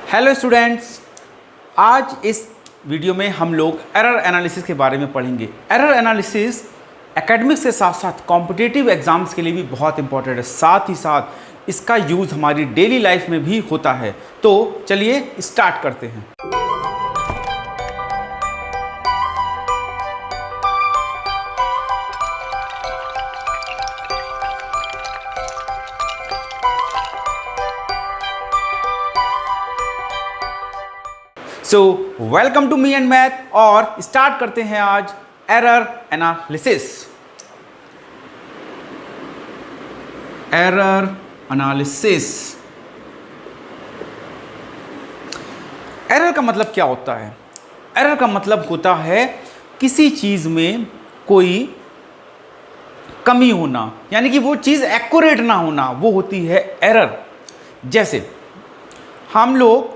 Hello students, आज इस video में हम लोग एरर एनालिसिस के बारे में पढ़ेंगे। एरर एनालिसिस एकेडमिक्स के साथ साथ कॉम्पिटिटिव एग्जाम्स के लिए भी बहुत इंपॉर्टेंट है। साथ ही साथ इसका यूज़ हमारी डेली लाइफ में भी होता है। तो चलिए स्टार्ट करते हैं। So welcome to me and math और स्टार्ट करते हैं आज error analysis. Error analysis, error का मतलब क्या होता है? एरर का मतलब होता है किसी चीज़ में कोई कमी होना, यानी कि वो चीज़ एक्यूरेट ना होना, वो होती है एरर। जैसे हम लोग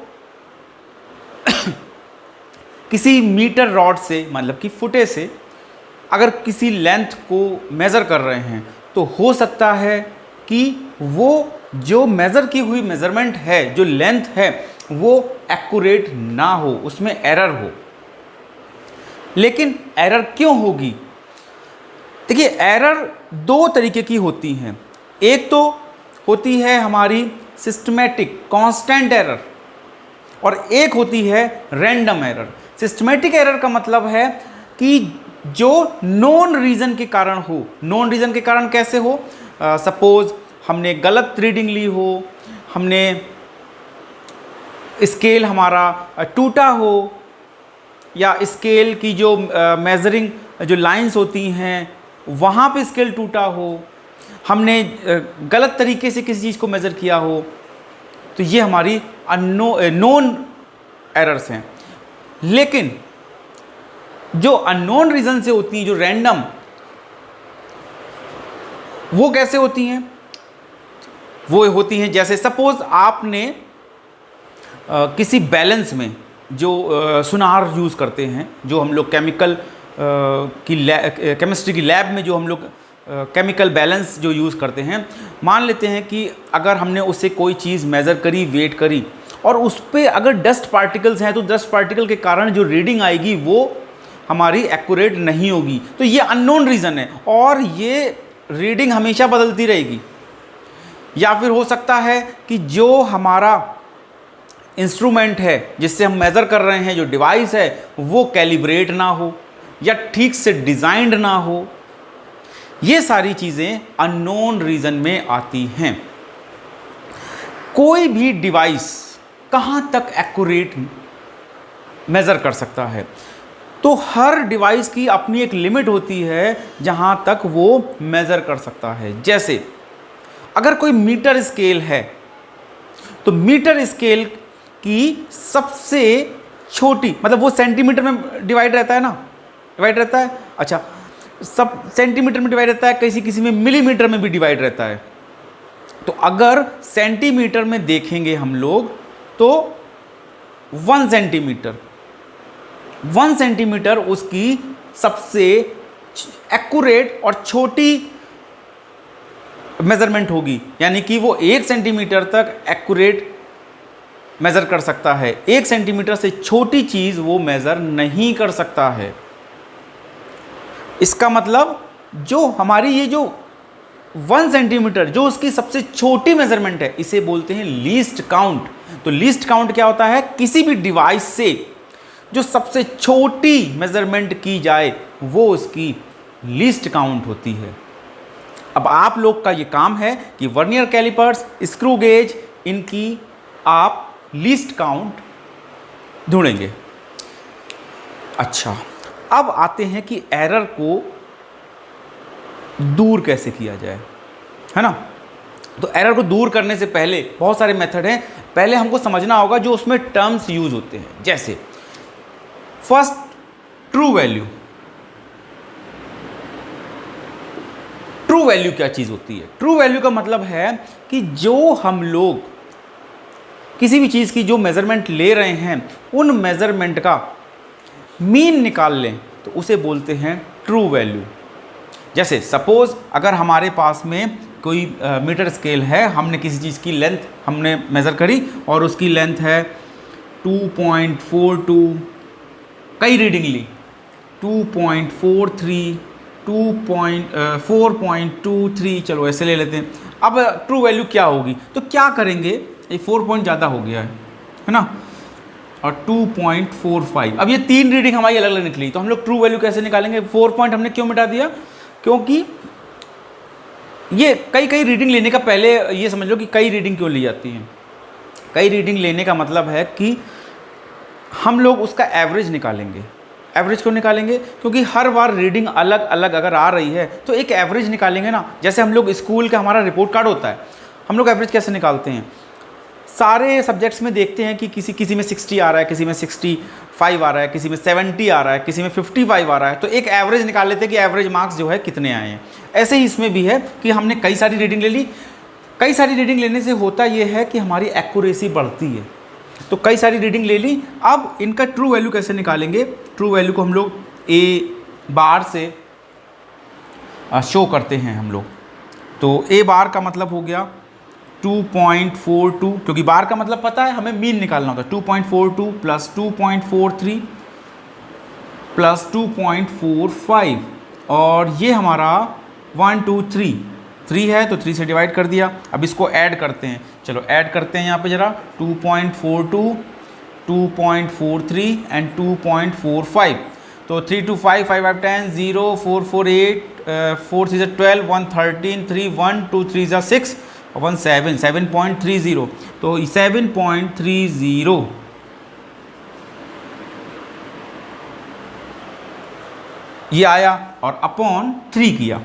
किसी मीटर रॉड से, मतलब कि फुटे से, अगर किसी लेंथ को मेज़र कर रहे हैं तो हो सकता है कि वो जो मेज़र की हुई मेज़रमेंट है, जो लेंथ है, वो एक्यूरेट ना हो, उसमें एरर हो। लेकिन एरर क्यों होगी? देखिए, एरर दो तरीके की होती हैं। एक तो होती है हमारी सिस्टमैटिक कांस्टेंट एरर और एक होती है रैंडम एरर। सिस्टमैटिक एरर का मतलब है कि जो नॉन रीज़न के कारण हो। नॉन रीज़न के कारण कैसे हो? सपोज हमने गलत रीडिंग ली हो, हमने स्केल हमारा टूटा हो, या स्केल की जो मेजरिंग जो लाइंस होती हैं वहाँ पे स्केल टूटा हो, हमने गलत तरीके से किसी चीज़ को मेज़र किया हो, तो ये हमारी नॉन एरर्स हैं। लेकिन जो अननोन रीज़न से होती हैं, जो रैंडम, वो कैसे होती हैं? वो होती हैं जैसे सपोज आपने किसी बैलेंस में जो सुनार यूज़ करते हैं, जो हम लोग केमिस्ट्री की लैब में जो हम लोग केमिकल बैलेंस जो यूज़ करते हैं, मान लेते हैं कि अगर हमने उससे कोई चीज़ मेज़र करी, वेट करी, और उस पर अगर डस्ट पार्टिकल्स हैं तो डस्ट पार्टिकल के कारण जो रीडिंग आएगी वो हमारी एक्यूरेट नहीं होगी। तो ये अननोन रीज़न है और ये रीडिंग हमेशा बदलती रहेगी। या फिर हो सकता है कि जो हमारा इंस्ट्रूमेंट है जिससे हम मेज़र कर रहे हैं, जो डिवाइस है, वो कैलिब्रेट ना हो या ठीक से डिज़ाइंड ना हो। ये सारी चीज़ें अननोन रीज़न में आती हैं। कोई भी डिवाइस कहाँ तक एक्यूरेट मेज़र कर सकता है? तो हर डिवाइस की अपनी एक लिमिट होती है जहाँ तक वो मेज़र कर सकता है। जैसे अगर कोई मीटर स्केल है तो मीटर स्केल की सबसे छोटी, मतलब वो सेंटीमीटर में डिवाइड रहता है ना, डिवाइड रहता है। अच्छा, सब सेंटीमीटर में डिवाइड रहता है, किसी किसी में मिलीमीटर में भी डिवाइड रहता है। तो अगर सेंटीमीटर में देखेंगे हम लोग तो 1 सेंटीमीटर उसकी सबसे एक्यूरेट और छोटी मेज़रमेंट होगी, यानी कि वो 1 सेंटीमीटर तक एक्यूरेट मेज़र कर सकता है। 1 सेंटीमीटर से छोटी चीज़ वो मेज़र नहीं कर सकता है। इसका मतलब जो हमारी ये जो 1 सेंटीमीटर, जो उसकी सबसे छोटी मेज़रमेंट है, इसे बोलते हैं लीस्ट काउंट। तो लीस्ट काउंट क्या होता है? किसी भी डिवाइस से जो सबसे छोटी मेज़रमेंट की जाए वो उसकी लीस्ट काउंट होती है। अब आप लोग का ये काम है कि वर्नियर कैलिपर्स, स्क्रू गेज, इनकी आप लीस्ट काउंट ढूंढेंगे। अच्छा, अब आते हैं कि एरर को दूर कैसे किया जाए, है ना? तो एरर को दूर करने से पहले बहुत सारे मेथड हैं। पहले हमको समझना होगा जो उसमें टर्म्स यूज होते हैं। जैसे first, true value. True value क्या चीज़ होती है? ट्रू वैल्यू का मतलब है कि जो हम लोग किसी भी चीज़ की जो मेज़रमेंट ले रहे हैं, उन मेज़रमेंट का मीन निकाल लें तो उसे बोलते हैं ट्रू वैल्यू। जैसे सपोज़ अगर हमारे पास में कोई मीटर स्केल है, हमने किसी चीज़ की लेंथ हमने मेज़र करी और उसकी लेंथ है 2.42, कई रीडिंग ली, 2.43, 4.23, चलो ऐसे ले लेते हैं। अब ट्रू वैल्यू क्या होगी, तो क्या करेंगे, ये 4 पॉइंट ज़्यादा हो गया है ना, और 2.45। अब ये 3 रीडिंग हमारी अलग अलग निकली, तो हम लोग ट्रू वैल्यू कैसे निकालेंगे। 4 पॉइंट हमने क्यों मिटा दिया, क्योंकि ये कई रीडिंग लेने का, पहले ये समझ लो कि कई रीडिंग क्यों ली जाती हैं। कई रीडिंग लेने का मतलब है कि हम लोग उसका एवरेज निकालेंगे। एवरेज क्यों निकालेंगे, क्योंकि हर बार रीडिंग अलग अलग अगर आ रही है तो एक एवरेज निकालेंगे ना। जैसे हम लोग स्कूल का हमारा रिपोर्ट कार्ड होता है, हम लोग एवरेज कैसे निकालते हैं, सारे सब्जेक्ट्स में देखते हैं कि किसी में 60 आ रहा है, किसी में 65 आ रहा है, किसी में 70 आ रहा है, किसी में 55 आ रहा है, तो एक एवरेज निकाल लेते हैं कि एवरेज मार्क्स जो है कितने आए हैं। ऐसे ही इसमें भी है कि हमने कई सारी रीडिंग ले ली। कई सारी रीडिंग लेने से होता ये है कि हमारी एक्यूरेसी बढ़ती है, तो कई सारी रीडिंग ले ली। अब इनका ट्रू वैल्यू कैसे निकालेंगे, ट्रू वैल्यू को हम लोग ए बार से शो करते हैं हम लोग। तो ए बार का मतलब हो गया 2.42, क्योंकि बार का मतलब पता है, हमें मीन निकालना होता है। 2.42 प्लस 2.43 प्लस 2.45, और ये हमारा 1 2 3 है, तो 3 से डिवाइड कर दिया। अब इसको ऐड करते हैं, चलो ऐड करते हैं यहाँ पे ज़रा, 2.42, 2.43 एंड 2.45। तो 3 2 5 5 5 10 0 4 4 8 4 3 12 1 13 3 1 2 3 6 1 7 7.30, तो 7.30 ये आया और अपॉन 3 किया।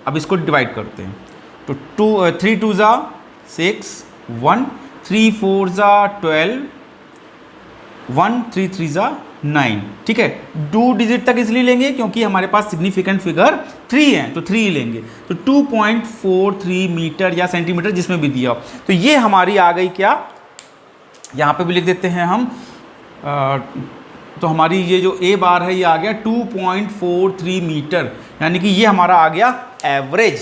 अब इसको डिवाइड करते हैं, तो 3 2 ज़ा 6 1, 3 4 ज़ा 12, 1 3 3 ज़ा 9, ठीक है। 2 डिजिट तक इसलिए लेंगे क्योंकि हमारे पास सिग्निफिकेंट फिगर 3 है, तो 3 ही लेंगे। तो 2.43 मीटर या सेंटीमीटर, जिसमें भी दिया हो। तो ये हमारी आ गई क्या, यहाँ पे भी लिख देते हैं हम, तो हमारी ये जो ए बार है ये आ गया 2.43 मीटर, यानी कि ये हमारा आ गया एवरेज,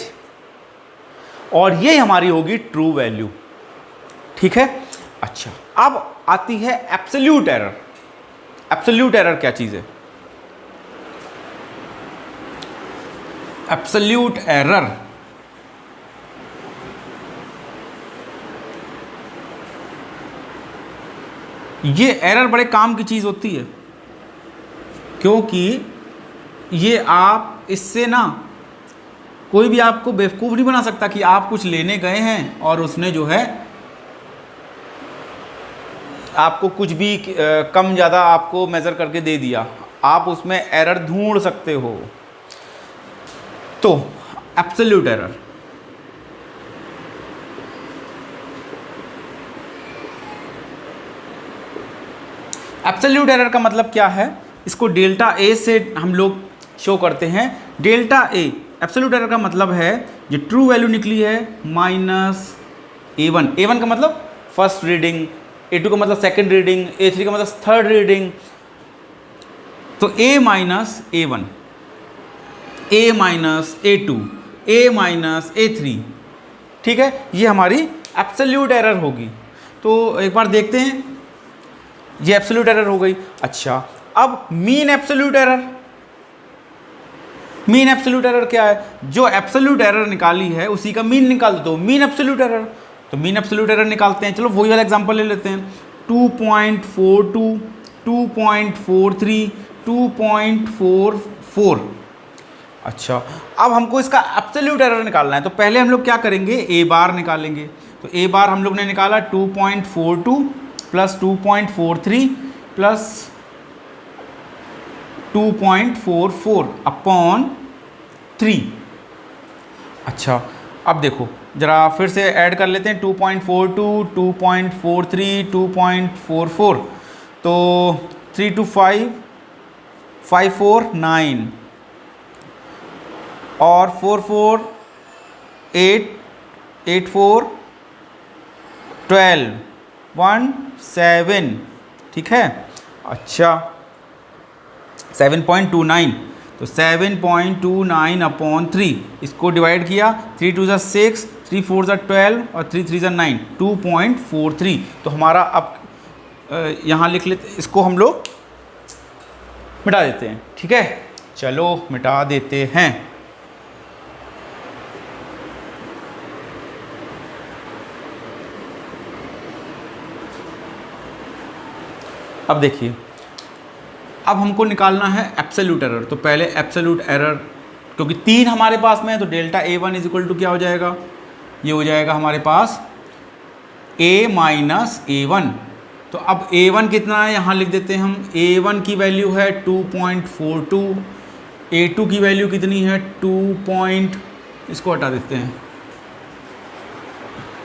और ये हमारी होगी ट्रू वैल्यू, ठीक है। अच्छा, अब आती है एब्सोल्यूट एरर। एब्सोल्यूट एरर क्या चीज़ है, एब्सोल्यूट एरर ये एरर बड़े काम की चीज़ होती है, क्योंकि ये आप इससे ना कोई भी आपको बेवकूफ़ नहीं बना सकता कि आप कुछ लेने गए हैं और उसने जो है आपको कुछ भी कम ज़्यादा आपको मेज़र करके दे दिया, आप उसमें एरर ढूंढ सकते हो। तो एब्सोल्यूट एरर, एब्सोल्यूट एरर का मतलब क्या है, इसको डेल्टा ए से हम लोग शो करते हैं। डेल्टा ए, एब्सोल्यूट एरर का मतलब है जो ट्रू वैल्यू निकली है माइनस A1। A1 का मतलब फर्स्ट रीडिंग, A2 का मतलब सेकंड रीडिंग, A3 का मतलब थर्ड रीडिंग। तो A minus A1, A minus A2, A minus A3, ठीक है, ये हमारी एब्सोल्यूट एरर होगी। तो एक बार देखते हैं, ये एब्सोल्यूट एरर हो गई। अच्छा, अब mean absolute error, mean absolute error क्या है, जो एब्सोल्यूट एरर निकाली है उसी का मीन निकाल दो, मीन एब्सोल्यूट एरर। तो मीन एब्सोल्यूट एरर निकालते हैं, चलो वही वाला एग्जांपल ले लेते हैं। 2.42, 2.43, 2.44। अच्छा, अब हमको इसका एब्सोल्यूट एरर निकालना है, तो पहले हम लोग क्या करेंगे, ए बार निकालेंगे। तो ए बार हम लोग ने निकाला 2.42 प्लस 2.43 प्लस 2.44 अपॉन 3। अच्छा, अब देखो ज़रा फिर से ऐड कर लेते हैं, 2.42, 2.43, 2.44, तो 3 2 5 5 4 9 और 4 4 8 8 4 12 1 7, ठीक है। अच्छा, 7.29, तो 7.29 अपॉन 3, इसको डिवाइड किया, 3 2 6, 3 4 12 और 3 3 9, 2.43। तो हमारा अब यहाँ लिख लेते, इसको हम लोग मिटा देते हैं। ठीक है, चलो मिटा देते हैं। अब देखिए, अब हमको निकालना है एब्सोल्यूट एरर। तो पहले एब्सोल्यूट एरर, क्योंकि 3 हमारे पास में है, तो delta A1 is equal to क्या हो जाएगा, ये हो जाएगा हमारे पास A माइनस A1। तो अब A1 कितना है यहाँ लिख देते हैं हम। A1 की वैल्यू है 2.42, A2 की वैल्यू कितनी है 2. इसको हटा देते हैं।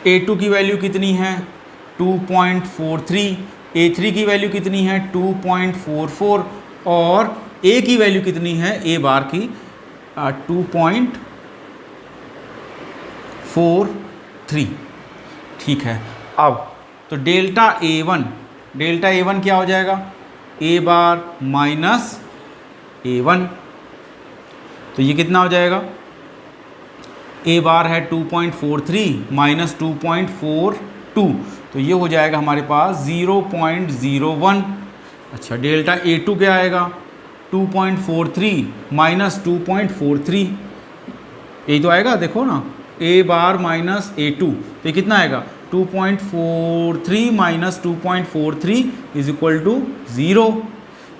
A2 की वैल्यू कितनी है 2.43, A3 की वैल्यू कितनी है 2.44 और A की वैल्यू कितनी है A बार की 2.43। ठीक है, अब तो डेल्टा A1 क्या हो जाएगा, A बार माइनस A1। तो ये कितना हो जाएगा, A बार है 2.43 माइनस 2.42, तो ये हो जाएगा हमारे पास 0.01। अच्छा, डेल्टा A2 क्या आएगा 2.43 माइनस 2.43, यही तो आएगा, देखो ना, A बार माइनस A2, तो ये कितना आएगा 2.43 माइनस 2.43 इज इक्वल टू 0।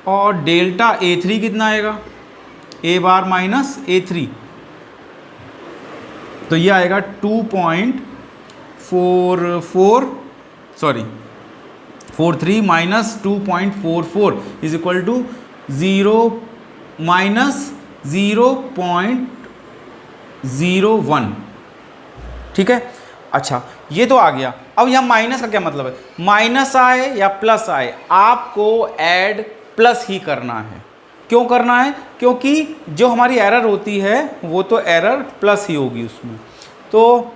और डेल्टा A3 कितना आएगा, A बार माइनस A3, तो ये आएगा 43 minus 2.44 is equal to 0 minus 0.01। ठीक है, अच्छा ये तो आ गया। अब यहाँ माइनस का क्या मतलब है, माइनस आए या प्लस आए आपको ऐड प्लस ही करना है। क्यों करना है, क्योंकि जो हमारी एरर होती है वो तो एरर प्लस ही होगी उसमें। तो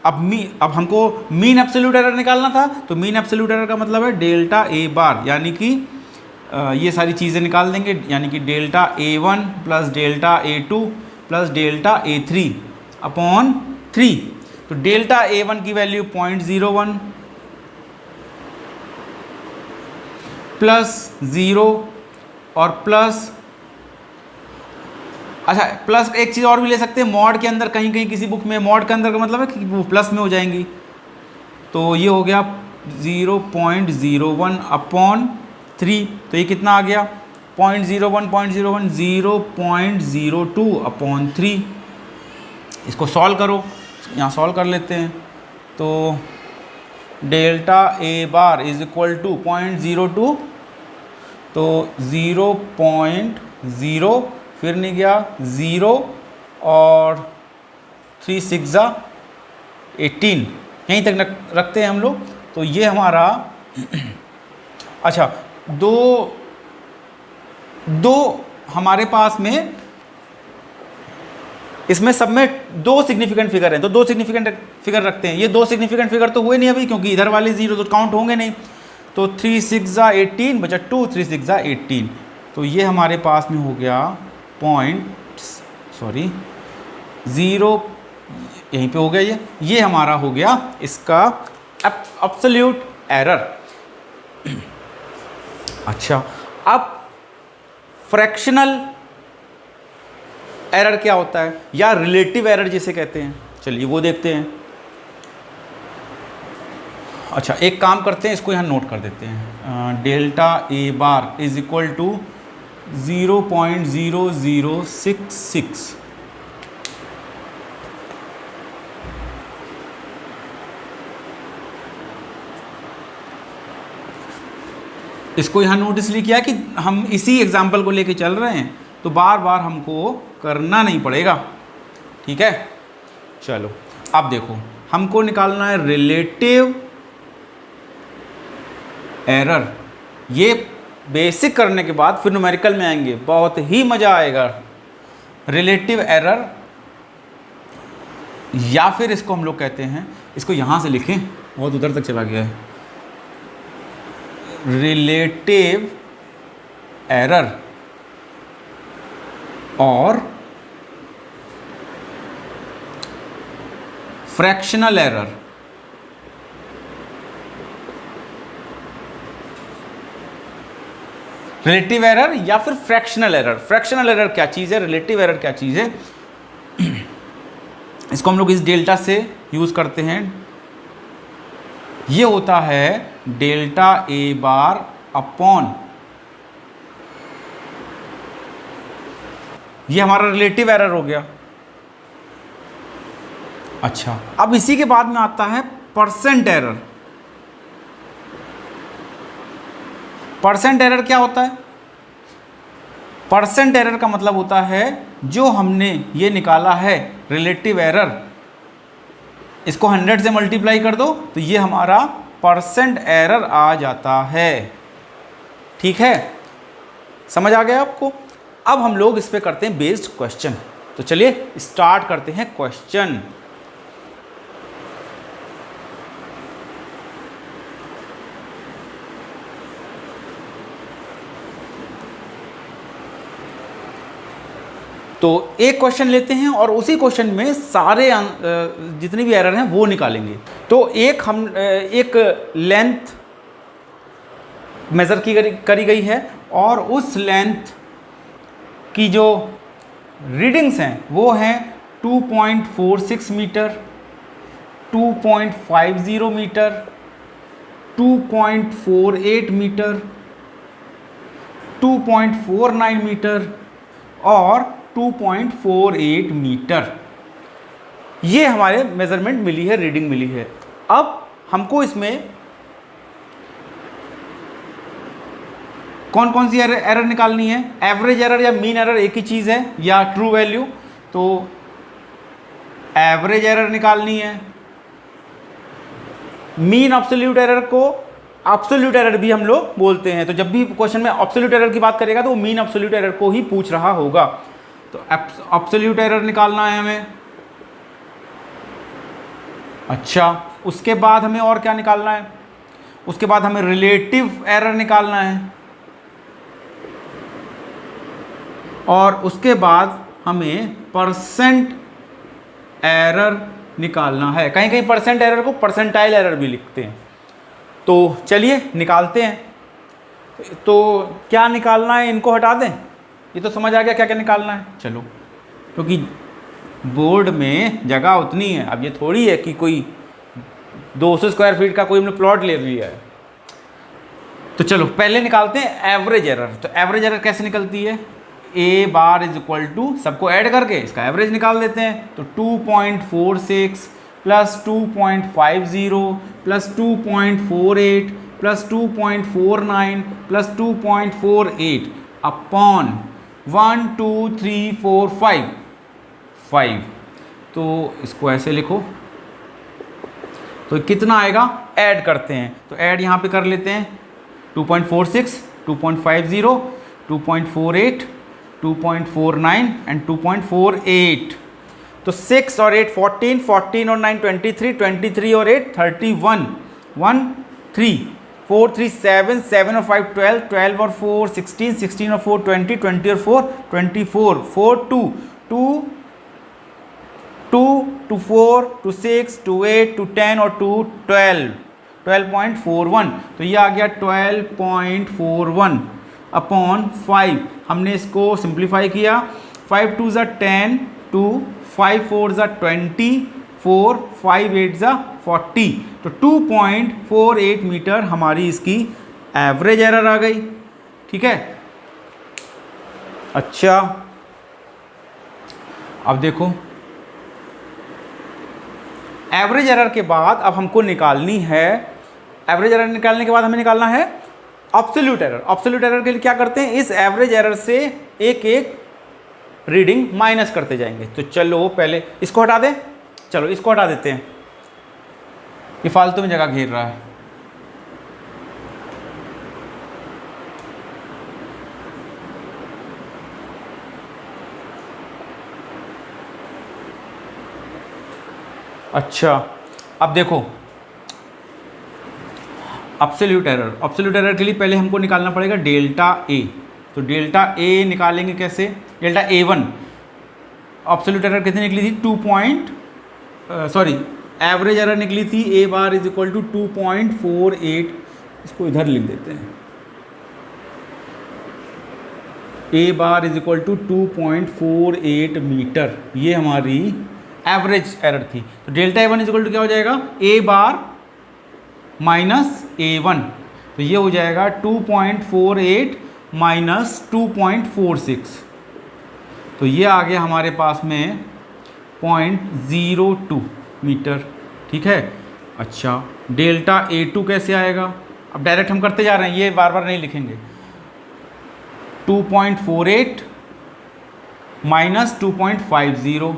अब हमको मीन एब्सोल्यूट एरर निकालना था, तो मीन एब्सोल्यूट एरर का मतलब है डेल्टा A बार, यानी कि ये सारी चीज़ें निकाल देंगे, यानी कि delta A1 plus delta A2 plus delta A3 upon 3। तो डेल्टा A1 की वैल्यू 0.01 प्लस 0 और प्लस, अच्छा प्लस एक चीज़ और भी ले सकते हैं, मॉड के अंदर कहीं कहीं किसी बुक में मॉड के अंदर का मतलब है कि वो प्लस में हो जाएंगी। तो ये हो गया 0.01 अपॉन 3, तो ये कितना आ गया 0.02 अपॉन 3। इसको सॉल्व करो, यहाँ सॉल्व कर लेते हैं। तो delta A bar is equal to 0.02, तो 0.0 फिर नहीं गया 0 और 3 6 18, यहीं तक रखते हैं हम लोग। तो ये हमारा अच्छा दो हमारे पास में, इसमें सब में 2 सिग्निफिकेंट फिगर हैं, तो 2 सिग्निफिकेंट फिगर रखते हैं। ये 2 सिग्निफिकेंट फिगर तो हुए नहीं अभी, क्योंकि इधर वाले 0 तो काउंट होंगे नहीं। तो 3 6 18 बचा 2, 3 6 18, तो ये हमारे पास में हो गया 0, यहीं पे हो गया ये हमारा हो गया इसका एब्सोल्यूट एरर। अच्छा, अब फ्रैक्शनल एरर क्या होता है, या रिलेटिव एरर जिसे कहते हैं, चलिए वो देखते हैं। अच्छा एक काम करते हैं, इसको यहाँ नोट कर देते हैं। Delta A bar is equal to 0.0066, इसको यहाँ नोट इसलिए किया कि हम इसी एग्जाम्पल को लेके चल रहे हैं, तो बार बार हमको करना नहीं पड़ेगा। ठीक है, चलो अब देखो, हमको निकालना है रिलेटिव एरर। ये बेसिक करने के बाद फिर न्यूमेरिकल में आएंगे, बहुत ही मज़ा आएगा। रिलेटिव एरर, या फिर इसको हम लोग कहते हैं, इसको यहाँ से लिखें, बहुत उधर तक चला गया है, रिलेटिव एरर और फ्रैक्शनल एरर। रिलेटिव एरर या फिर फ्रैक्शनल एरर। फ्रैक्शनल एरर क्या चीज़ है, रिलेटिव एरर क्या चीज़ है, इसको हम लोग इस डेल्टा से यूज़ करते हैं। ये होता है डेल्टा ए बार अपॉन, ये हमारा रिलेटिव एरर हो गया। अच्छा, अब इसी के बाद में आता है परसेंट एरर। परसेंट एरर क्या होता है? परसेंट एरर का मतलब होता है जो हमने ये निकाला है रिलेटिव एरर, इसको 100 से मल्टीप्लाई कर दो तो ये हमारा परसेंट एरर आ जाता है। ठीक है, समझ आ गया आपको? अब हम लोग इस पे करते हैं बेस्ड क्वेश्चन। तो चलिए स्टार्ट करते हैं क्वेश्चन। तो एक क्वेश्चन लेते हैं और उसी क्वेश्चन में सारे जितने भी एरर हैं वो निकालेंगे। तो एक लेंथ मेज़र करी गई है और उस लेंथ की जो रीडिंग्स हैं वो हैं 2.46 मीटर, 2.50 मीटर, 2.48 मीटर, 2.49 मीटर और 2.48 मीटर। ये हमारे मेजरमेंट मिली है, रीडिंग मिली है। अब हमको इसमें कौन कौन सी एरर निकालनी है? एवरेज एरर या मीन एरर एक ही चीज़ है, या ट्रू वैल्यू। तो एवरेज एरर निकालनी है। मीन एब्सोल्यूट एरर को एब्सोल्यूट एरर भी हम लोग बोलते हैं। तो जब भी क्वेश्चन में एब्सोल्यूट एरर की बात करेगा तो वो मीन एब्सोल्यूट एरर को ही पूछ रहा होगा। तो एब्सोल्यूट एरर निकालना है हमें। अच्छा, उसके बाद हमें और क्या निकालना है? उसके बाद हमें रिलेटिव एरर निकालना है और उसके बाद हमें परसेंट एरर निकालना है। कहीं कहीं परसेंट एरर को परसेंटाइल एरर भी लिखते हैं। तो चलिए निकालते हैं। तो क्या निकालना है, इनको हटा दें। ये तो समझ आ गया क्या क्या निकालना है। चलो, क्योंकि बोर्ड में जगह उतनी है, अब ये थोड़ी है कि कोई 200 स्क्वायर फीट का कोई हमने प्लॉट ले लिया है। तो चलो पहले निकालते हैं एवरेज एरर। तो एवरेज एरर कैसे निकलती है? ए बार इज इक्वल टू, सबको ऐड करके इसका एवरेज निकाल देते हैं। तो 2.46 plus 2.50 plus 2.48 plus 2.49 plus 2.48 upon 1 2 3 4 5। तो इसको ऐसे लिखो। तो कितना आएगा? ऐड करते हैं। तो ऐड यहाँ पे कर लेते हैं। 2.46, 2.50, 2.48, 2.49 एंड 2.48। तो 6 और 8 14, 14 और 9 23, 23 और 8 31, 1 3, 4 3 7, 7 और 5 12, 12 और 4 16, 16 और 4 20, 20 और 4 24, 4 2 2 2 to 4 to 6 to 8 to 10 और 2 12, 12.41। तो ये आ गया 12.41 अपॉन 5। हमने इसको सिंप्लीफाई किया। 5 2 ज़ा 10, 2 5 4 ज़ा 20, 4 5 8 ज़ा 40। तो 2.48 मीटर हमारी इसकी एवरेज एरर आ गई। ठीक है। अच्छा, अब देखो एवरेज एरर के बाद अब हमको निकालनी है, एवरेज एरर निकालने के बाद हमें निकालना है एब्सोल्यूट एरर। एब्सोल्यूट एरर के लिए क्या करते हैं? इस एवरेज एरर से एक एक रीडिंग माइनस करते जाएंगे। तो चलो पहले इसको हटा दें। चलो इसको हटा देते हैं, ये फालतू में जगह घेर रहा है। अच्छा, अब देखो एब्सोल्यूट एरर। एब्सोल्यूट एरर के लिए पहले हमको निकालना पड़ेगा डेल्टा ए। तो डेल्टा ए निकालेंगे कैसे? Delta A1। एब्सोल्यूट एरर कितनी निकली थी? एवरेज एरर निकली थी A bar is equal to 2.48। इसको इधर लिख देते हैं। A bar is equal to 2.48 metre, ये हमारी एवरेज एरर थी। तो delta A one is equal to क्या हो जाएगा, ए बार माइनस ए वन, तो ये हो जाएगा 2.48 माइनस 2.46, तो ये आ गया हमारे पास में 0.02 मीटर। ठीक है, अच्छा डेल्टा ए टू कैसे आएगा, अब डायरेक्ट हम करते जा रहे हैं, ये बार बार नहीं लिखेंगे। 2.48 माइनस 2.50,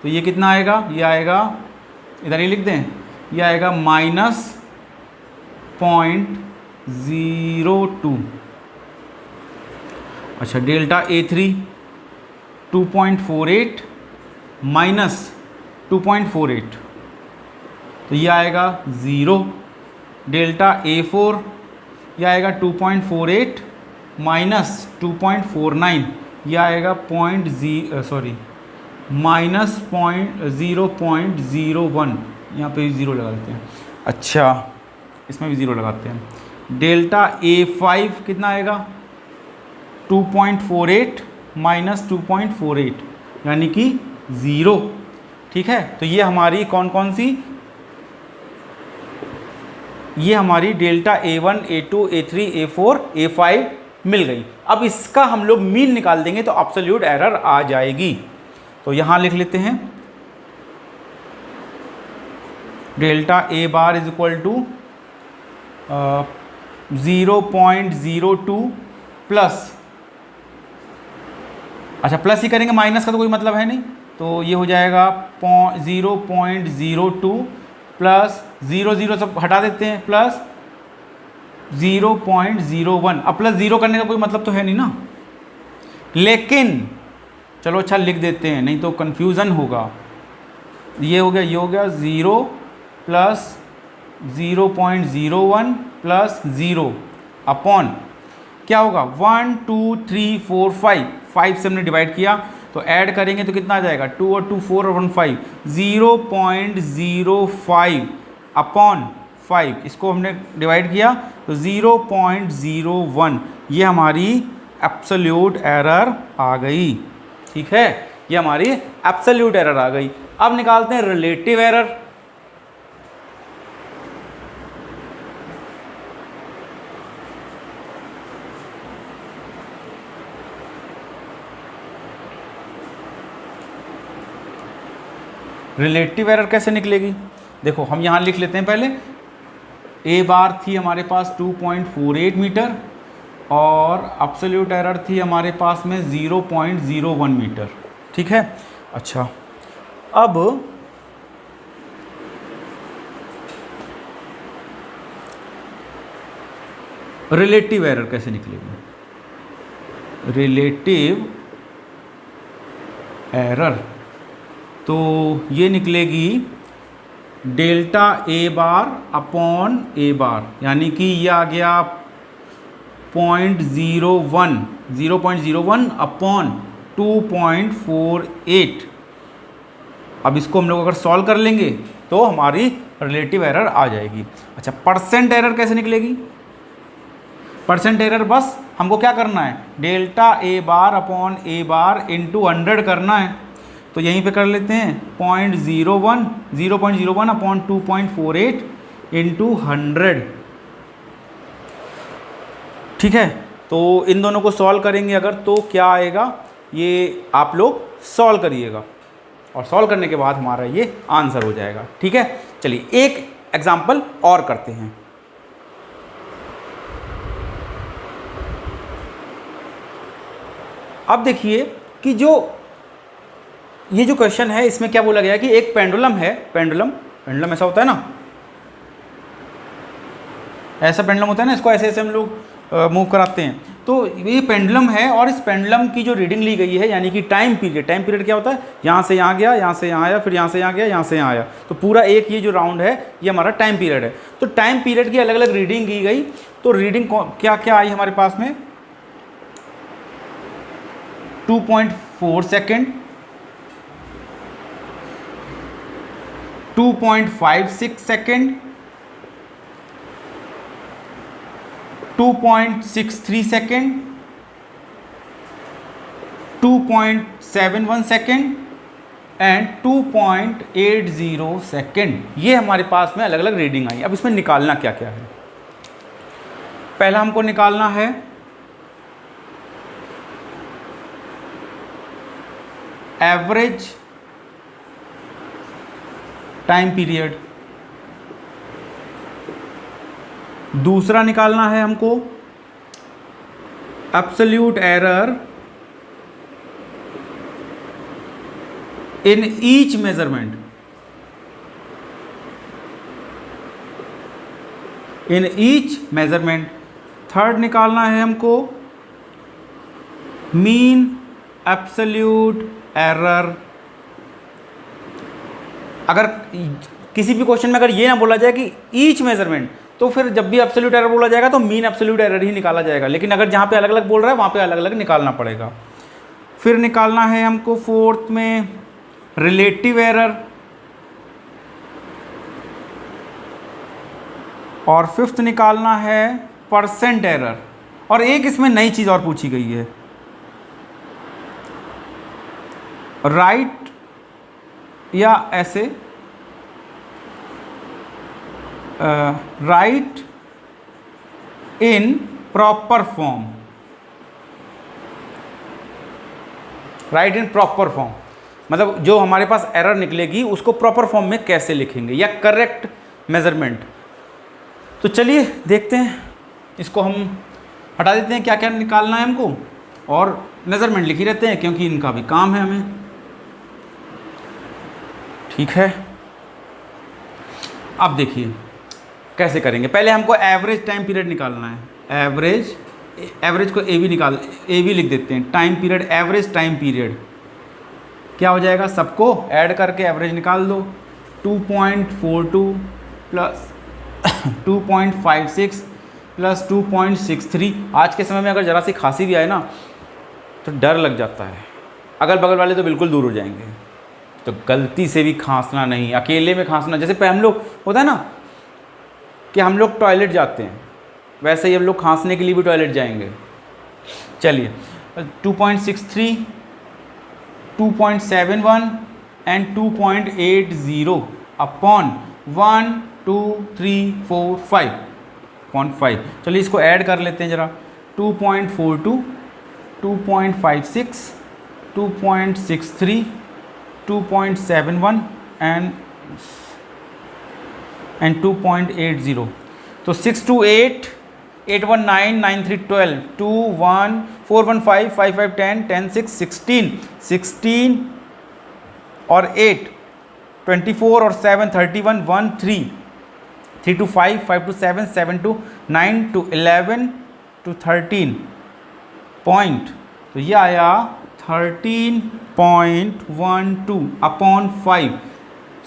तो ये कितना आएगा, ये आएगा, इधर ही लिख दें, ये आएगा माइनस 0.02। अच्छा डेल्टा ए थ्री 2.48 माइनस 2.48, तो ये आएगा 0। डेल्टा ए फोर ये आएगा 2.48 माइनस 2.49, ये आएगा माइनस 0.01, यहाँ पे भी 0 लगा देते हैं। अच्छा इसमें भी 0 लगाते हैं। डेल्टा ए फाइव कितना आएगा, 2.48 माइनस 2.48 यानी कि 0। ठीक है, तो ये हमारी कौन कौन सी, ये हमारी delta A1, A2, A3, A4, A5 मिल गई। अब इसका हम लोग मीन निकाल देंगे तो एब्सोल्यूट एरर आ जाएगी। तो यहाँ लिख लेते हैं delta A bar is equal to 0.02 plus, अच्छा प्लस ही करेंगे, माइनस का तो कोई मतलब है नहीं, तो ये हो जाएगा 0.02 प्लस 0 सब हटा देते हैं, प्लस 0.01। अब प्लस 0 करने का कोई मतलब तो है नहीं ना, लेकिन चलो अच्छा लिख देते हैं, नहीं तो कन्फ्यूज़न होगा। ये हो गया, ये हो गया 0 प्लस 0.01 प्लस 0 अपॉन क्या होगा 1 2 3 4 5 से हमने डिवाइड किया, तो ऐड करेंगे तो कितना आ जाएगा 2 और 2 4 और 1 5, 0.05 अपॉन 5, इसको हमने डिवाइड किया तो 0.01, ये हमारी एब्सोल्यूट एरर आ गई। ठीक है, ये हमारी एब्सोल्यूट एरर आ गई। अब निकालते हैं रिलेटिव एरर। रिलेटिव एरर कैसे निकलेगी, देखो हम यहाँ लिख लेते हैं पहले, ए बार थी हमारे पास 2.48 मीटर और एब्सोल्यूट एरर थी हमारे पास में 0.01 मीटर। ठीक है, अच्छा अब रिलेटिव एरर कैसे निकलेगी, रिलेटिव एरर तो ये निकलेगी डेल्टा ए बार अपॉन ए बार, यानी कि ये आ गया 0.01 अपॉन 2.48। अब इसको हम लोग अगर सॉल्व कर लेंगे तो हमारी रिलेटिव एरर आ जाएगी। अच्छा परसेंट एरर कैसे निकलेगी, परसेंट एरर बस हमको क्या करना है, delta A bar upon A bar into 100 करना है, तो यहीं पे कर लेते हैं 0.01 अपॉन 2.48 इंटू 100। ठीक है, तो इन दोनों को सॉल्व करेंगे अगर तो क्या आएगा, ये आप लोग सॉल्व करिएगा और सॉल्व करने के बाद हमारा ये आंसर हो जाएगा। ठीक है, चलिए एक एग्जाम्पल और करते हैं। अब देखिए कि ये जो क्वेश्चन है इसमें क्या बोला गया कि एक पेंडुलम है, पेंडुलम ऐसा होता है ना, ऐसा पेंडुलम होता है ना, इसको ऐसे ऐसे हम लोग मूव कराते हैं, तो ये पेंडुलम है और इस पेंडुलम की जो रीडिंग ली गई है यानी कि टाइम पीरियड क्या होता है, यहाँ से यहाँ गया, यहाँ से यहाँ आया, फिर यहाँ से यहाँ गया, यहाँ से यहाँ आया, तो पूरा एक ये जो राउंड है ये हमारा टाइम पीरियड है। तो टाइम पीरियड की अलग अलग रीडिंग की गई, तो रीडिंग क्या क्या आई हमारे पास में 2.4 second, 2.56 second, 2.63 second, 2.71 second and 2.80 second. ये हमारे पास में अलग अलग रीडिंग आई। अब इसमें निकालना क्या क्या है। पहला हमको निकालना है एवरेज टाइम पीरियड, दूसरा निकालना है हमको absolute error in each measurement, in each measurement. Third निकालना है हमको मीन एब्सोल्यूट एरर। अगर किसी भी क्वेश्चन में अगर ये ना बोला जाए कि ईच मेजरमेंट, तो फिर जब भी एब्सोल्यूट एरर बोला जाएगा तो मीन एब्सोल्यूट एरर ही निकाला जाएगा। लेकिन अगर जहाँ पे अलग अलग बोल रहा है वहाँ पे अलग अलग निकालना पड़ेगा। फिर निकालना है हमको फोर्थ में रिलेटिव एरर, और फिफ्थ निकालना है परसेंट एरर। और एक इसमें नई चीज़ और पूछी गई है, राइट या ऐसे right in proper form, right in proper form मतलब जो हमारे पास एरर निकलेगी उसको प्रॉपर फॉर्म में कैसे लिखेंगे, या करेक्ट मेजरमेंट। तो चलिए देखते हैं, इसको हम हटा देते हैं, क्या क्या निकालना है हमको, और मेजरमेंट लिख ही रहते हैं क्योंकि इनका भी काम है हमें। ठीक है, अब देखिए कैसे करेंगे। पहले हमको एवरेज टाइम पीरियड निकालना है। एवरेज को ए वी लिख देते हैं। Time period, average time period क्या हो जाएगा, सबको ऐड करके एवरेज निकाल दो। 2.42 प्लस 2.56 प्लस 2.63। आज के समय में अगर ज़रा सी खांसी भी आए ना तो डर लग जाता है, अगल बगल वाले तो बिल्कुल दूर हो जाएंगे। तो गलती से भी खांसना नहीं, अकेले में खांसना। जैसे पे हम लोग होता है ना कि हम लोग टॉयलेट जाते हैं, वैसे ही हम लोग खांसने के लिए भी टॉयलेट जाएंगे। चलिए 2.63, 2.71 एंड 2.80 अपॉन 1 2 3 4 5.5। चलिए इसको ऐड कर लेते हैं ज़रा। 2.42, 2.56, 2.63, 2.71 and 2.80। तो 628 819 9312 2 1 4 1 5 5 5 10 10 6 16 16 और 8 24 और 7 31 1 3 3 to 5 5 to 7 7 to 9 to 11 to 13 point. तो ये आया 13.12 अपॉन 5।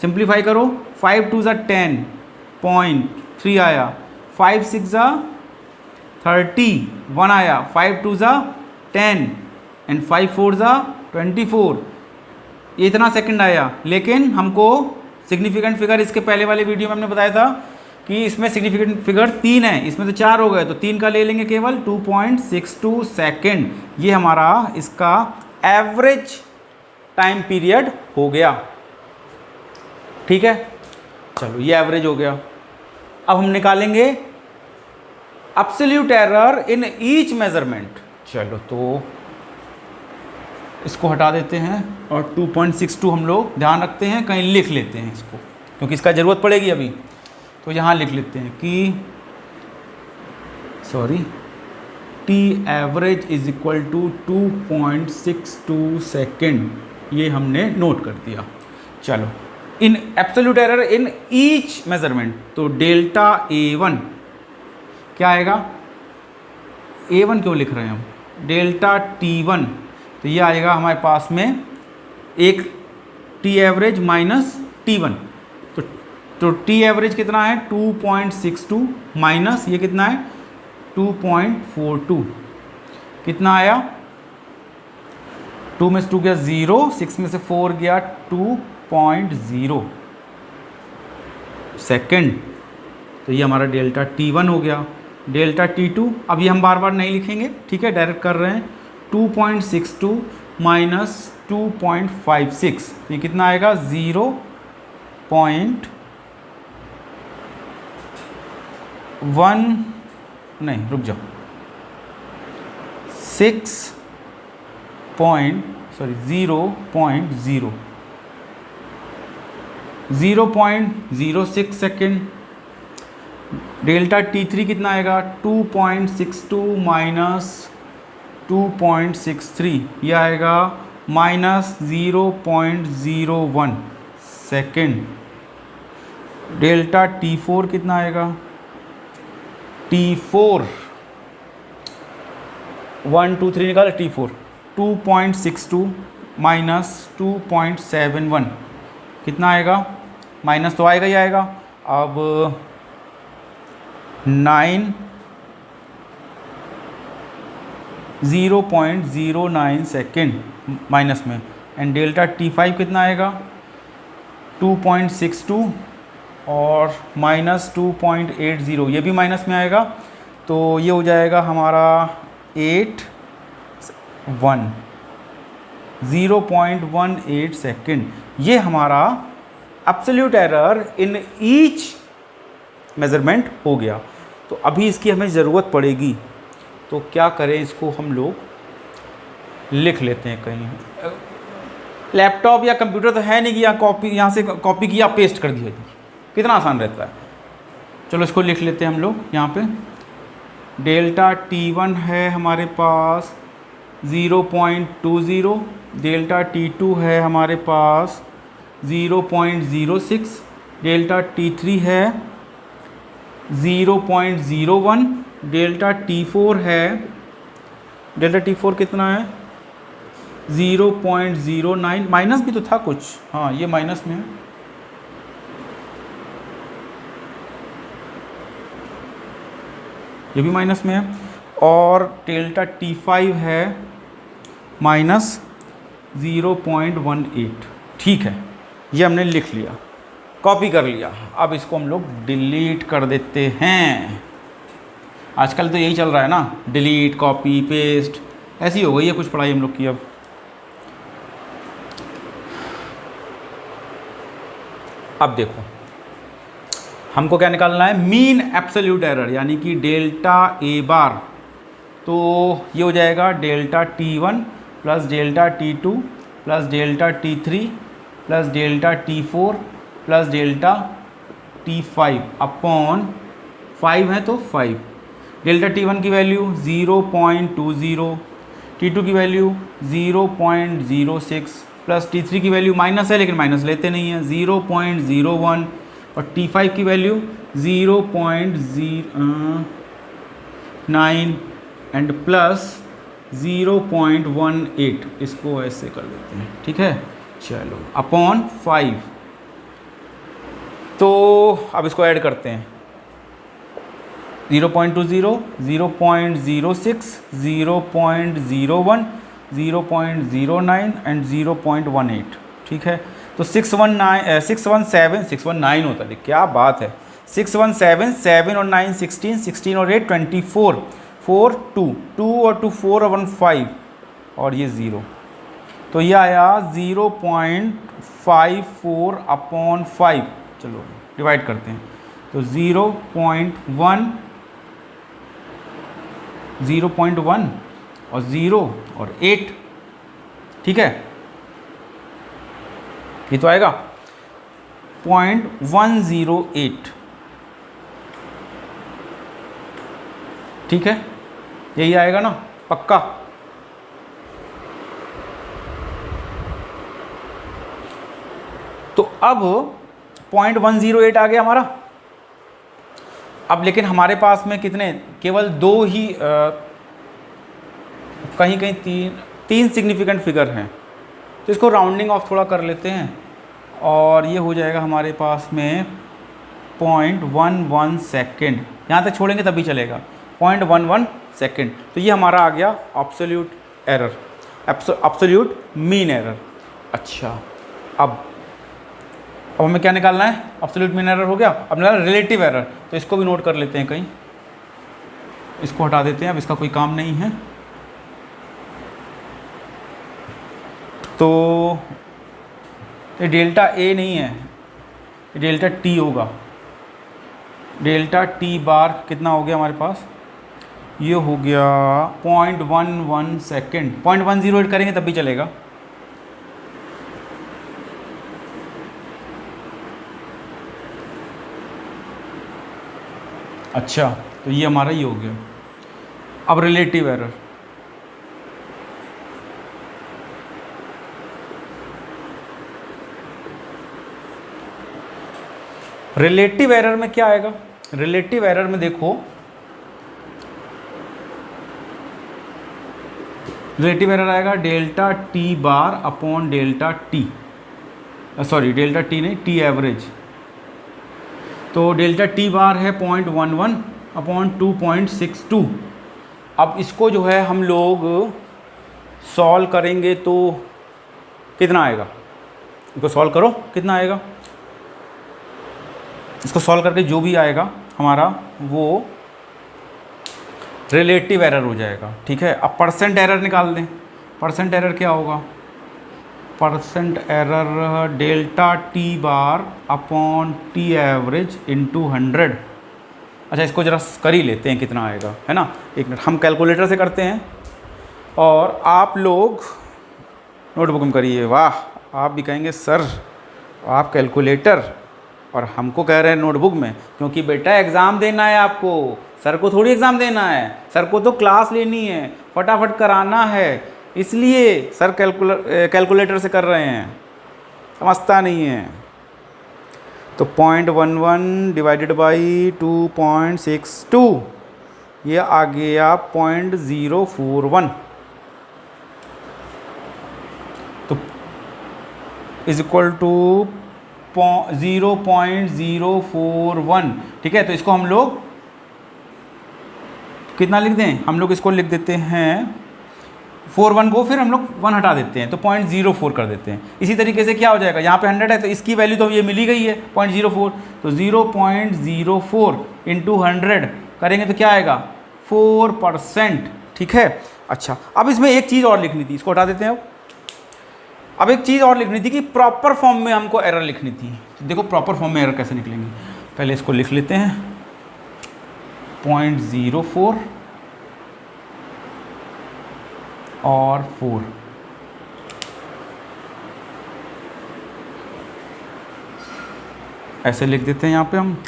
सिंप्लीफाई करो, 5 2 ज़ा 10.3 आया, 5 6 ज़ा 30 1 आया, 5 2 ज़ा 10 एंड 5 4 ज़ा 24। ये इतना सेकंड आया। लेकिन हमको सिग्निफिकेंट फिगर इसके पहले वाले वीडियो में हमने बताया था कि इसमें सिग्निफिकेंट फिगर 3 है, इसमें तो 4 हो गए, तो 3 का ले लेंगे केवल। 2.62 सेकेंड ये हमारा इसका एवरेज टाइम पीरियड हो गया। ठीक है, चलो ये एवरेज हो गया। अब हम निकालेंगे absolute error in each measurement. चलो तो इसको हटा देते हैं और 2.62 हम लोग ध्यान रखते हैं, कहीं लिख लेते हैं इसको क्योंकि इसका ज़रूरत पड़ेगी अभी। तो यहाँ लिख लेते हैं कि T average is equal to 2.62 second. ये हमने नोट कर दिया। चलो in absolute error in each measurement, तो डेल्टा A1 क्या आएगा, A1 क्यों लिख रहे हैं हम, डेल्टा T1। तो ये आएगा हमारे पास में एक टी एवरेज माइनस T1। तो टी एवरेज कितना है 2.62 माइनस ये कितना है 2.42, कितना आया, 2 में से 2 गया 0, 6 में से 4 गया 2.0 सेकेंड। तो ये हमारा डेल्टा T1 हो गया। डेल्टा T2 अब ये हम बार बार नहीं लिखेंगे, ठीक है, डायरेक्ट कर रहे हैं। 2.62 माइनस 2.56, ये कितना आएगा 0.1, नहीं रुक जाओ, 0.06 सेकेंड। डेल्टा T3 कितना आएगा 2.62 माइनस 2.63, यह आएगा माइनस 0.01 सेकेंड। डेल्टा T4 कितना आएगा, T4 1 2 3 निकाले, T4 2.62 माइनस 2.71 कितना आएगा, माइनस तो आएगा ही आएगा। अब 0.09 सेकेंड माइनस में, एंड डेल्टा T5 कितना आएगा 2.62 और माइनस 2.80, ये भी माइनस में आएगा, तो ये हो जाएगा हमारा 0.18 सेकेंड। ये हमारा absolute error in each measurement हो गया। तो अभी इसकी हमें ज़रूरत पड़ेगी, तो क्या करें, इसको हम लोग लिख लेते हैं कहीं। लैपटॉप या कंप्यूटर तो है नहीं कि यहाँ से कॉपी किया पेस्ट कर दिया, कितना आसान रहता है। चलो इसको लिख लेते हैं हम लोग यहाँ पे। डेल्टा T1 है हमारे पास 0.20, डेल्टा T2 है हमारे पास 0.06, डेल्टा T3 है 0.01, डेल्टा T4 है, डेल्टा T4 कितना है 0.09, माइनस भी तो था कुछ, हाँ ये माइनस में है, ये भी माइनस में है, और डेल्टा T5 है माइनस 0.18। ठीक है, ये हमने लिख लिया, कॉपी कर लिया। अब इसको हम लोग डिलीट कर देते हैं। आजकल तो यही चल रहा है ना, डिलीट कॉपी पेस्ट, ऐसी हो गई है कुछ पढ़ाई हम लोग की। अब देखो हमको क्या निकालना है, मीन एब्सोल्यूट एरर, यानी कि डेल्टा ए बार। तो ये हो जाएगा delta T1 plus delta T2 plus delta T3 plus delta T4 plus delta T5 upon 5 है तो 5। डेल्टा T1 की वैल्यू 0.20, T2 की वैल्यू 0.06 प्लस T3 की वैल्यू माइनस है लेकिन माइनस लेते नहीं हैं 0.01, और T5 की वैल्यू 0.09 एंड प्लस 0.18, इसको ऐसे कर देते हैं। ठीक है, चलो अपॉन 5। तो अब इसको ऐड करते हैं, 0.20, 0.06, 0.01, 0.09 एंड 0.18। ठीक है, तो 617 होता है, क्या बात है, 617, 7 और 9 16, 16 और 8 24, 4 2 2 और 2 4 और 1 5, और ये 0, तो ये आया 0.54 अपॉन 5। चलो डिवाइड करते हैं, तो 0.1 और 0 और 8। ठीक है, ये तो आएगा 0.108। ठीक है, यही आएगा ना पक्का। तो अब 0.108 आ गया हमारा। अब लेकिन हमारे पास में कितने, केवल दो ही कहीं कहीं तीन सिग्निफिकेंट फिगर हैं, तो इसको राउंडिंग ऑफ थोड़ा कर लेते हैं, और ये हो जाएगा हमारे पास में 0.11 सेकेंड। यहाँ तक छोड़ेंगे तभी चलेगा, 0.11 सेकेंड। तो ये हमारा आ गया absolute error, absolute mean error. अच्छा, अब हमें क्या निकालना है, एब्सोल्यूट मीन एरर हो गया। अब निकालना रिलेटिव एरर, तो इसको भी नोट कर लेते हैं कहीं, इसको हटा देते हैं, अब इसका कोई काम नहीं है। तो ये डेल्टा ए नहीं है, ये डेल्टा टी होगा। डेल्टा टी बार कितना हो गया हमारे पास, ये हो गया 0.11 सेकेंड। 0.108 करेंगे तब भी चलेगा। अच्छा, तो ये हमारा ये हो गया। अब रिलेटिव एरर, रिलेटिव एरर में क्या आएगा? रिलेटिव एरर में देखो, रिलेटिव एरर आएगा delta T bar upon delta T, sorry delta T नहीं, टी एवरेज। तो डेल्टा टी बार है 0.11 अपॉन 2.62। अब इसको जो है हम लोग सॉल्व करेंगे तो कितना आएगा? इसको सॉल्व करो, कितना आएगा? इसको सॉल्व करके जो भी आएगा हमारा वो रिलेटिव एरर हो जाएगा। ठीक है, अब परसेंट एरर निकाल दें। परसेंट एरर क्या होगा? Percent error delta T bar upon T average into 100। अच्छा, इसको ज़रा कर ही लेते हैं कितना आएगा, है ना। एक मिनट, हम कैलकुलेटर से करते हैं और आप लोग नोटबुक में करिए। वाह, आप भी कहेंगे सर आप कैलकुलेटर, और हमको कह रहे हैं नोटबुक में, क्योंकि बेटा एग्ज़ाम देना है आपको, सर को थोड़ी एग्ज़ाम देना है, सर को तो क्लास लेनी है, फटाफट कराना है, इसलिए सर कैलकुलेटर से कर रहे हैं, समझता नहीं है। तो 0.11 डिवाइडेड बाई 2.62, ये आ गया 0.041। तो इज इक्वल टू 0.041। ठीक है, तो इसको हम लोग कितना लिख दें? हम लोग इसको लिख देते हैं 41 को, फिर हम लोग 1 हटा देते हैं तो 0.04 कर देते हैं। इसी तरीके से क्या हो जाएगा, यहाँ पे 100 है तो इसकी वैल्यू तो ये मिल ही गई है 0.04, तो 0.04 इंटू 100 करेंगे तो क्या आएगा? 4%। ठीक है। अच्छा, अब इसमें एक चीज़ और लिखनी थी, इसको हटा देते हैं। अब एक चीज़ और लिखनी थी कि प्रॉपर फॉर्म में हमको एरर लिखनी थी। तो देखो प्रॉपर फॉर्म में एरर कैसे निकलेंगे, पहले इसको लिख लेते हैं 0.04 और 4। ऐसे लिख देते हैं यहाँ पे हम,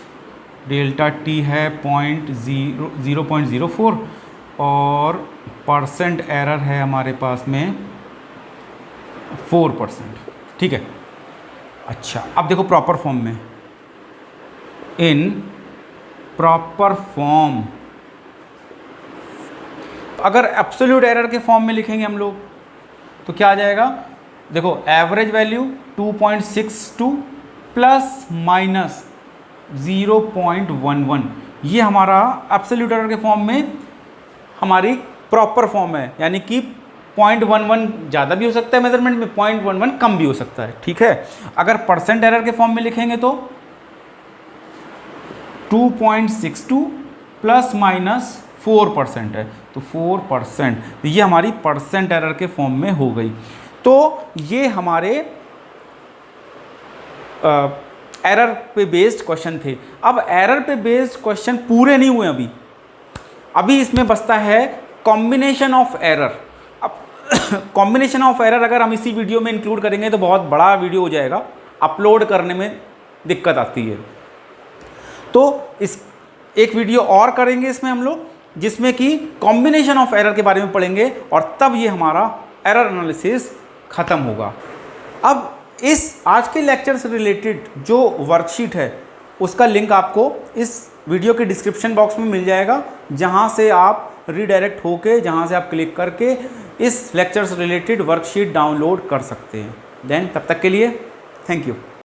डेल्टा टी है 0.04 और परसेंट एरर है हमारे पास में 4%। ठीक है। अच्छा, अब देखो प्रॉपर फॉर्म में, इन प्रॉपर फॉर्म, अगर एब्सोल्यूट एरर के फॉर्म में लिखेंगे हम लोग तो क्या आ जाएगा? देखो एवरेज वैल्यू 2.62 प्लस माइनस 0.11, ये हमारा एब्सोल्यूट एरर के फॉर्म में हमारी प्रॉपर फॉर्म है, यानी कि 0.11 ज़्यादा भी हो सकता है मेजरमेंट में, 0.11 कम भी हो सकता है। ठीक है। अगर परसेंट एरर के फॉर्म में लिखेंगे तो 2.62 प्लस माइनस 4% है, तो 4%, तो ये हमारी परसेंट एरर के फॉर्म में हो गई। तो ये हमारे एरर पे बेस्ड क्वेश्चन थे। अब एरर पे बेस्ड क्वेश्चन पूरे नहीं हुए अभी इसमें बचता है कॉम्बिनेशन ऑफ एरर। अब कॉम्बिनेशन ऑफ एरर अगर हम इसी वीडियो में इंक्लूड करेंगे तो बहुत बड़ा वीडियो हो जाएगा, अपलोड करने में दिक्कत आती है। तो इस एक वीडियो और करेंगे इसमें हम लोग, जिसमें कि कॉम्बिनेशन ऑफ एरर के बारे में पढ़ेंगे, और तब ये हमारा एरर एनालिसिस ख़त्म होगा। अब इस आज के लेक्चर से रिलेटेड जो वर्कशीट है उसका लिंक आपको इस वीडियो के डिस्क्रिप्शन बॉक्स में मिल जाएगा, जहां से आप रीडायरेक्ट होके, जहां से आप क्लिक करके इस लेक्चर से रिलेटेड वर्कशीट डाउनलोड कर सकते हैं। देन तब तक के लिए थैंक यू।